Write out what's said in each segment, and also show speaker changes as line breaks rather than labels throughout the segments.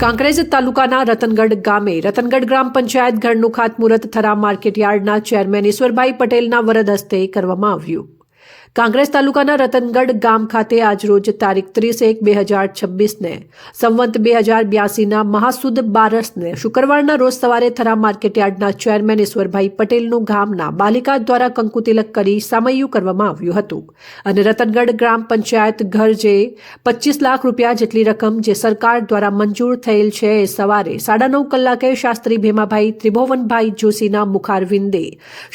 કાંકરેજ તાલુકાના રતનગઢ ગામે રતનગઢ ગ્રામ પંચાયત ઘરનું ખાતમુહૂર્ત થરા માર્કેટયાર્ડના ચેરમેન ઈશ્વરભાઈ પટેલના વરદ હસ્તે કરવામાં આવ્યું। કાંકરેજ તાલુકાના રતનગઢ ગામ ખાતે આજરોજ તારીખ 30/1/2026 સંવંત 2082ના મહાસુદ બારસને શુક્રવારના રોજ સવારે થરા માર્કેટયાર્ડના ચેરમેન ઈશ્વરભાઈ પટેલનું ગામના બાલિકા દ્વારા કંકુતિલક કરી સામૈયું કરવામાં આવ્યું હતું અને રતનગઢ ગ્રામ પંચાયત ઘર જે 25 લાખ રૂપિયા જેટલી રકમ જે સરકાર દ્વારા મંજૂર થયેલ છે એ સવારે 9:30 કલાકે શાસ્ત્રી ભીમાભાઈ ત્રિભુવનભાઈ જોશીના મુખારવિંદે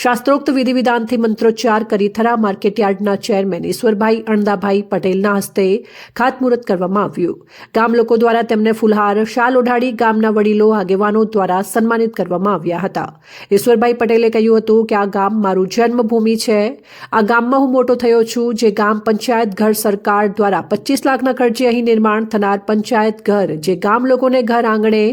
શાસ્ત્રોક્ત વિધિ વિધાનથી મંત્રોચ્ચાર કરી થરા માર્કેટયાર્ડ ચેરમેન ઈશ્વરભાઈ અણદાભાઈ પટેલના હસ્તે ખાતમુહૂર્ત કરવામાં આવ્યું। ગામ લોકો દ્વારા તેમને ફુલહાર શાલ ઓઢાડી ગામના વડીલો આગેવાનો દ્વારા સન્માનિત કરવામાં આવ્યા હતા। ઈશ્વરભાઈ પટેલે કહ્યું હતું કે આ ગામ મારું જન્મભૂમિ છે, આ ગામમાં હું મોટો થયો છું। જે ગામ પંચાયત ઘર સરકાર દ્વારા 25 લાખના ખર્ચે અહીં નિર્માણ થનાર પંચાયત ઘર જે ગામ લોકોને ઘર આંગણે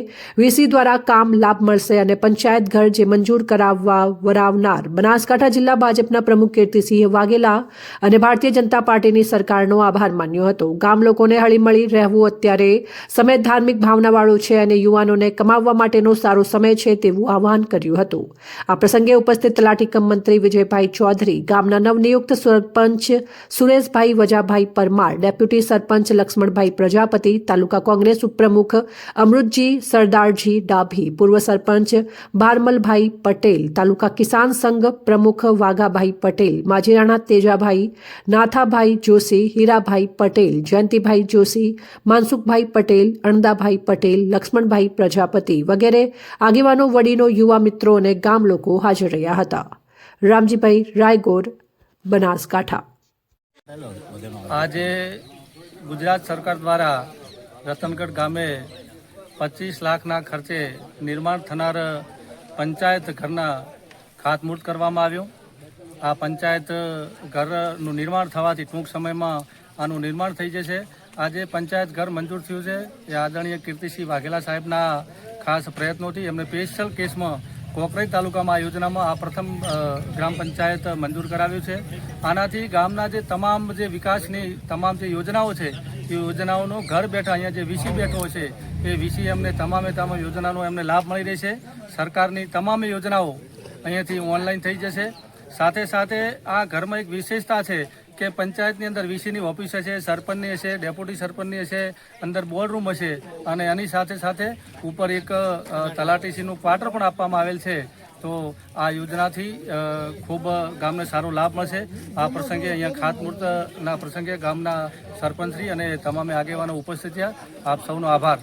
વીસી દ્વારા કામ લાભ મળશે અને પંચાયત ઘર જે મંજૂર કરાવવા વરાવનાર બનાસકાંઠા જિલ્લા ભાજપના પ્રમુખ કીર્તિસિંહ વાઘેલા અને ભારતીય જનતા પાર્ટીની સરકારનો આભાર માન્યો હતો। ગામ લોકોને હળીમળી રહેવું અત્યારે સમય ધાર્મિક ભાવનાવાળો છે અને યુવાનોને કમાવવા માટેનો સારો સમય છે તેવું આહવાન કર્યું હતું। આ પ્રસંગે ઉપસ્થિત તલાટી કમ મંત્રી વિજયભાઈ ચૌધરી, ગામના નવનિયુક્ત સરપંચ સુરેશભાઈ વજાભાઈ પરમાર, ડેપ્યુટી સરપંચ લક્ષ્મણભાઈ પ્રજાપતિ, તાલુકા કોંગ્રેસ ઉપપ્રમુખ અમૃતજી સરદારજી ડાભી, પૂર્વ સરપંચ ભારમલભાઈ પટેલ, તાલુકા કિસાન સંઘ પ્રમુખ વાઘાભાઈ પટેલ, માજી રાણા તેજાભાઈ, નાથાભાઈ જોશી, હીરાભાઈ પટેલ, જયંતિભાઈ જોશી, માનસુખભાઈ પટેલ, અણદાભાઈ પટેલ, લક્ષ્મણભાઈ પ્રજાપતિ વગેરે આગેવાનો, વડીલો, યુવા મિત્રો અને ગામ લોકો હાજર રહ્યા હતા। રામજીભાઈ રાયગોર, બનાસકાંઠા।
આજે ગુજરાત સરકાર દ્વારા રતનગઢ ગામે 25 લાખના ખર્ચે નિર્માણ થનાર પંચાયત ઘરના ખાતમુહૂર્ત કરવામાં આવ્યું। આ પંચાયત ઘરનું નિર્માણ થવાથી ટૂંક સમયમાં આનું નિર્માણ થઈ જશે। આજે પંચાયત ઘર મંજૂર થયું છે એ આદરણીય કીર્તિસિંહ વાઘેલા સાહેબના ખાસ પ્રયત્નોથી એમને સ્પેશિયલ કેસમાં કોંકરેજ તાલુકામાં આ યોજનામાં આ પ્રથમ ગ્રામ પંચાયત મંજૂર કરાવ્યું છે। આનાથી ગામના જે તમામ જે વિકાસની તમામ જે યોજનાઓ છે એ યોજનાઓનો ઘર બેઠા અહીંયા જે વીસી બેઠો છે એ વીસી એમને તમામ યોજનાનો એમને લાભ મળી રહેશે। સરકારની તમામ યોજનાઓ અહીંયાથી ઓનલાઈન થઈ જશે। સાથે સાથે આ ઘરમાં એક વિશેષતા છે કે પંચાયતની અંદર વીસીની ઓફિસ હશે, સરપંચની હશે, ડેપ્યુટી સરપંચની હશે, અંદર બોર્ડરૂમ હશે અને એની સાથે સાથે ઉપર એક તલાટીસીનું ક્વાર્ટર પણ આપવામાં આવેલ છે। તો આ યોજનાથી ખૂબ ગામને સારો લાભ મળશે। આ પ્રસંગે અહીંયા ખાતમુહૂર્તના પ્રસંગે ગામના સરપંચશ્રી અને તમામે આગેવાનો ઉપસ્થિત થયા। આપ સૌનો આભાર।